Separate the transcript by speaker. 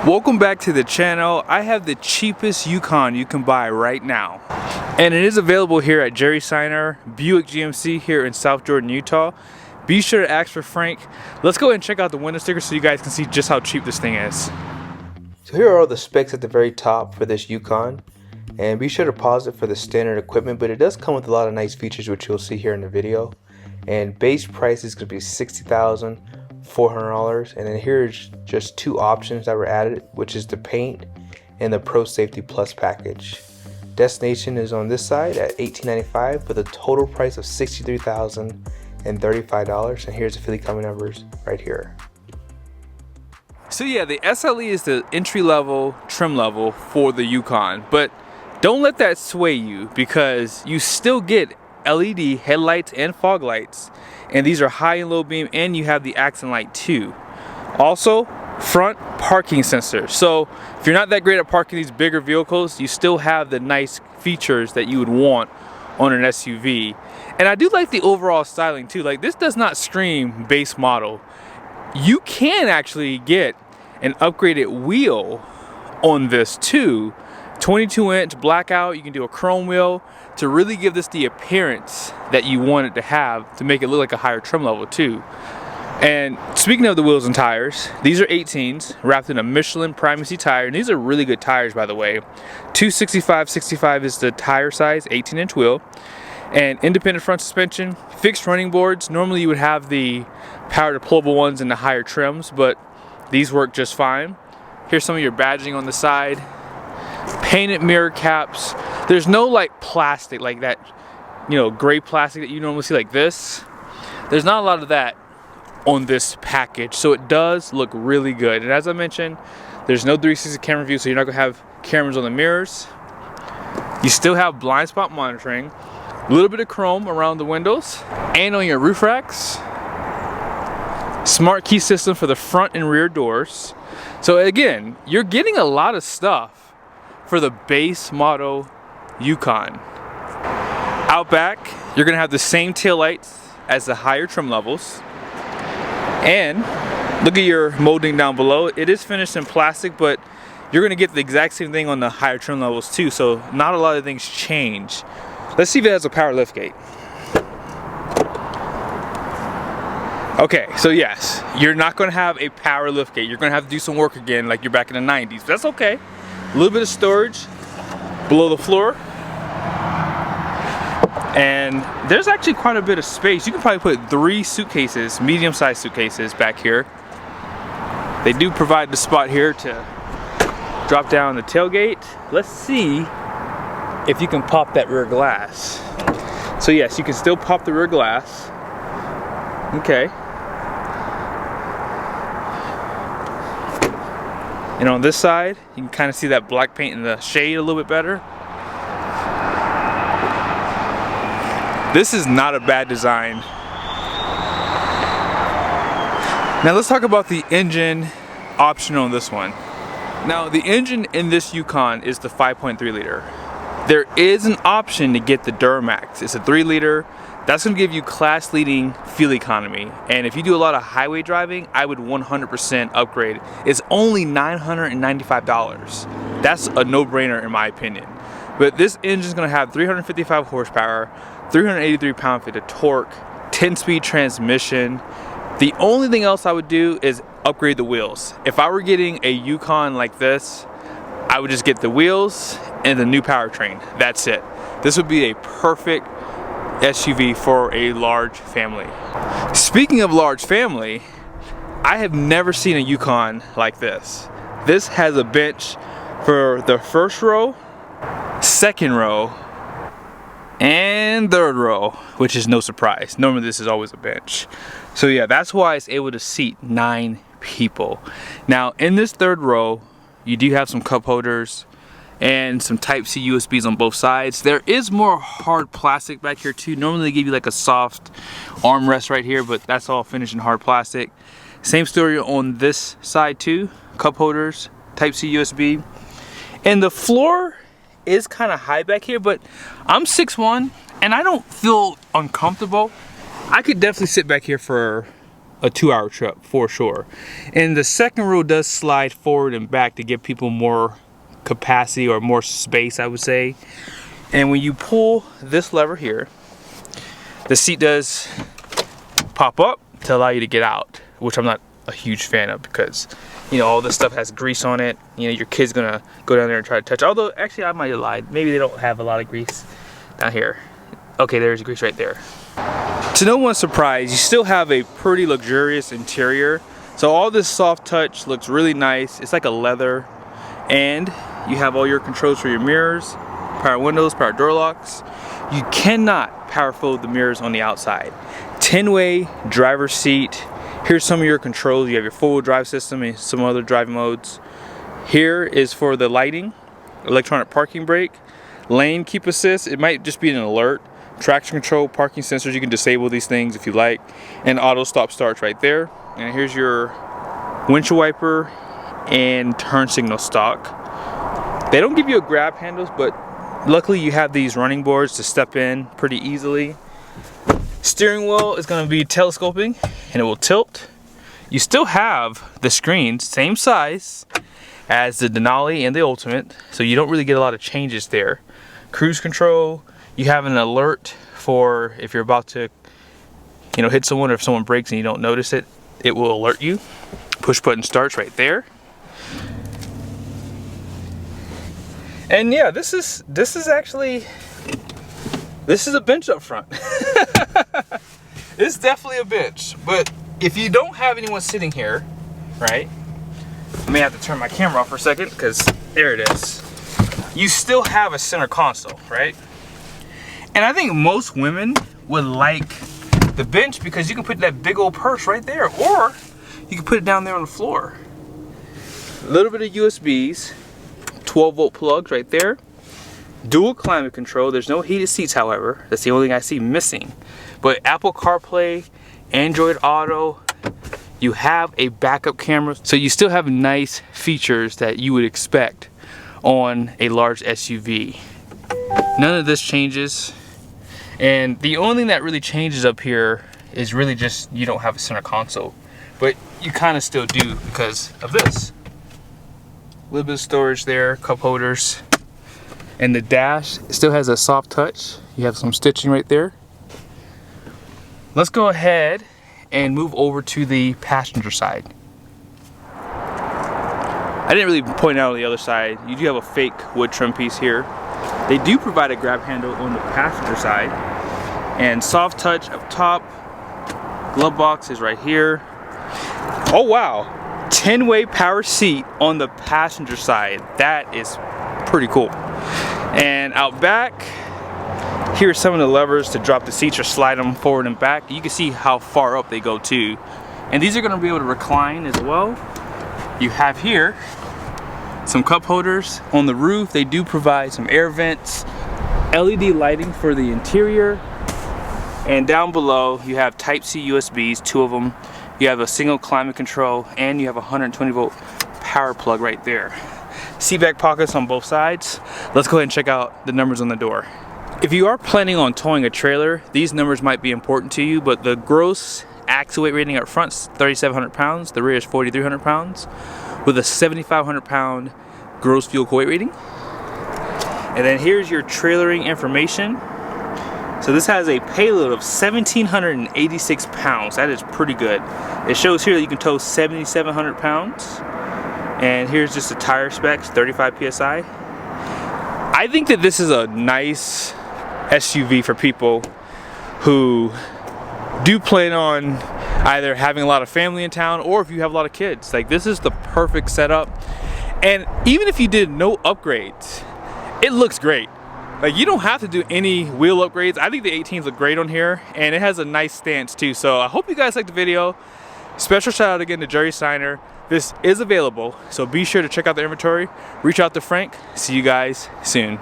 Speaker 1: Welcome back to the channel. I have the cheapest Yukon you can buy right now. And it is available here at Jerry Seiner, Buick GMC here in South Jordan, Utah. Be sure to ask for Frank. Let's go ahead and check out the window sticker so you guys can see just how cheap this thing is. So here are all the specs at the very top for this Yukon. And be sure to pause it for the standard equipment, but it does come with a lot of nice features which you'll see here in the video. And base price is going to be $60,400, and then here's just two options that were added, which is the paint and the Pro Safety Plus package. Destination is on this side at $1,895 with a total price of $63,035, and here's the Philly Coming numbers right here. So yeah, the SLE is the entry-level trim level for the Yukon, but don't let that sway you because you still get LED headlights and fog lights, and these are high and low beam, and you have the accent light too. Also, front parking sensor. So if you're not that great at parking these bigger vehicles, you still have the nice features that you would want on an SUV. And I do like the overall styling too. Like, this does not scream base model. You can actually get an upgraded wheel on this too. 22-inch blackout. You can do a chrome wheel to really give this the appearance that you want it to have, to make it look like a higher trim level too. And speaking of the wheels and tires, these are 18s wrapped in a Michelin primacy tire, and these are really good tires, by the way. 265/65 is the tire size, 18-inch wheel, and independent front suspension, fixed running boards. Normally you would have the power deployable ones in the higher trims, but these work just fine. Here's some of your badging on the side. Painted mirror caps. There's no like plastic like that, you know, gray plastic that you normally see like this. There's not a lot of that on this package, so it does look really good. And as I mentioned, there's no 360 camera view, so you're not gonna have cameras on the mirrors. You still have blind spot monitoring, a little bit of chrome around the windows, and on your roof racks. Smart key system for the front and rear doors. So again, you're getting a lot of stuff for the base model Yukon. Out back, you're gonna have the same taillights as the higher trim levels. And look at your molding down below. It is finished in plastic, but you're gonna get the exact same thing on the higher trim levels too, so not a lot of things change. Let's see if it has a power liftgate. Okay, so yes, you're not gonna have a power liftgate. You're gonna have to do some work again like you're back in the 90s, but that's okay. A little bit of storage below the floor, and there's actually quite a bit of space. You can probably put 3 suitcases, medium-sized suitcases back here. They do provide the spot here to drop down the tailgate. Let's see if you can pop that rear glass. So yes, you can still pop the rear glass. Okay. And on this side, you can kind of see that black paint in the shade a little bit better. This is not a bad design. Now let's talk about the engine option on this one. Now the engine in this Yukon is the 5.3 liter. There is an option to get the Duramax. It's a 3 liter. That's gonna give you class leading fuel economy. And if you do a lot of highway driving, I would 100% upgrade. It's only $995. That's a no-brainer in my opinion. But this engine is gonna have 355 horsepower, 383 pound-feet of torque, 10-speed transmission. The only thing else I would do is upgrade the wheels. If I were getting a Yukon like this, I would just get the wheels and the new powertrain. That's it. This would be a perfect SUV for a large family. Speaking of large family, I have never seen a Yukon like this. This has a bench for the first row, second row, and third row, which is no surprise. Normally this is always a bench. So yeah, that's why it's able to seat 9 people. Now in this third row, you do have some cup holders and some Type-C USBs on both sides. There is more hard plastic back here too. Normally they give you like a soft armrest right here, but that's all finished in hard plastic. Same story on this side too. Cup holders, Type-C USB. And the floor is kind of high back here, but I'm 6'1" and I don't feel uncomfortable. I could definitely sit back here for a 2-hour trip for sure. And the second row does slide forward and back to give people more capacity or more space, I would say. And when you pull this lever here, the seat does pop up to allow you to get out, which I'm not a huge fan of because, you know, all this stuff has grease on it. You know, your kid's gonna go down there and try to touch. Although, actually, I might have lied. Maybe they don't have a lot of grease down here. Okay, there's grease right there. To no one's surprise, you still have a pretty luxurious interior. So all this soft touch looks really nice. It's like a leather. And you have all your controls for your mirrors, power windows, power door locks. You cannot power fold the mirrors on the outside. 10-way driver's seat. Here's some of your controls. You have your four-wheel drive system and some other driving modes. Here is for the lighting, electronic parking brake, lane keep assist. It might just be an alert. Traction control, parking sensors. You can disable these things if you like. And auto stop starts right there. And here's your windshield wiper and turn signal stock. They don't give you a grab handles, but luckily you have these running boards to step in pretty easily. Steering wheel is going to be telescoping and it will tilt. You still have the screens, same size as the Denali and the Ultimate, so you don't really get a lot of changes there. Cruise control, you have an alert for if you're about to, you know, hit someone, or if someone brakes and you don't notice it, it will alert you. Push button starts right there. And yeah, this is a bench up front. It's definitely a bench, but if you don't have anyone sitting here, right? I may have to turn my camera off for a second because there it is. You still have a center console, right? And I think most women would like the bench because you can put that big old purse right there, or you can put it down there on the floor. A little bit of USBs, 12-volt plugs right there. Dual climate control. There's no heated seats, however. That's the only thing I see missing. But Apple CarPlay, Android Auto, you have a backup camera. So you still have nice features that you would expect on a large SUV. None of this changes. And the only thing that really changes up here is really just you don't have a center console. But you kind of still do because of this. A little bit of storage there, cup holders. And the dash still has a soft touch. You have some stitching right there. Let's go ahead and move over to the passenger side. I didn't really point out on the other side. You do have a fake wood trim piece here. They do provide a grab handle on the passenger side. And soft touch up top. Glove box is right here. Oh wow! 10-way power seat on the passenger side. That is pretty cool. And out back, here's some of the levers to drop the seats or slide them forward and back. You can see how far up they go too. And these are going to be able to recline as well. You have here some cup holders. On the roof, they do provide some air vents, LED lighting for the interior. And down below, you have Type-C USBs, 2 of them. You have a single climate control, and you have a 120-volt power plug right there. Seat back pockets on both sides. Let's go ahead and check out the numbers on the door. If you are planning on towing a trailer, these numbers might be important to you, but the gross axle weight rating up front is 3,700 pounds. The rear is 4,300 pounds with a 7,500 pound gross vehicle weight rating. And then here's your trailering information. So this has a payload of 1,786 pounds. That is pretty good. It shows here that you can tow 7,700 pounds. And here's just the tire specs, 35 PSI. I think that this is a nice SUV for people who do plan on either having a lot of family in town, or if you have a lot of kids. Like, this is the perfect setup. And even if you did no upgrades, it looks great. Like, you don't have to do any wheel upgrades. I think the 18s look great on here, and it has a nice stance too. So I hope you guys liked the video. Special shout out again to Jerry Seiner. This is available, so be sure to check out the inventory. Reach out to Frank. See you guys soon.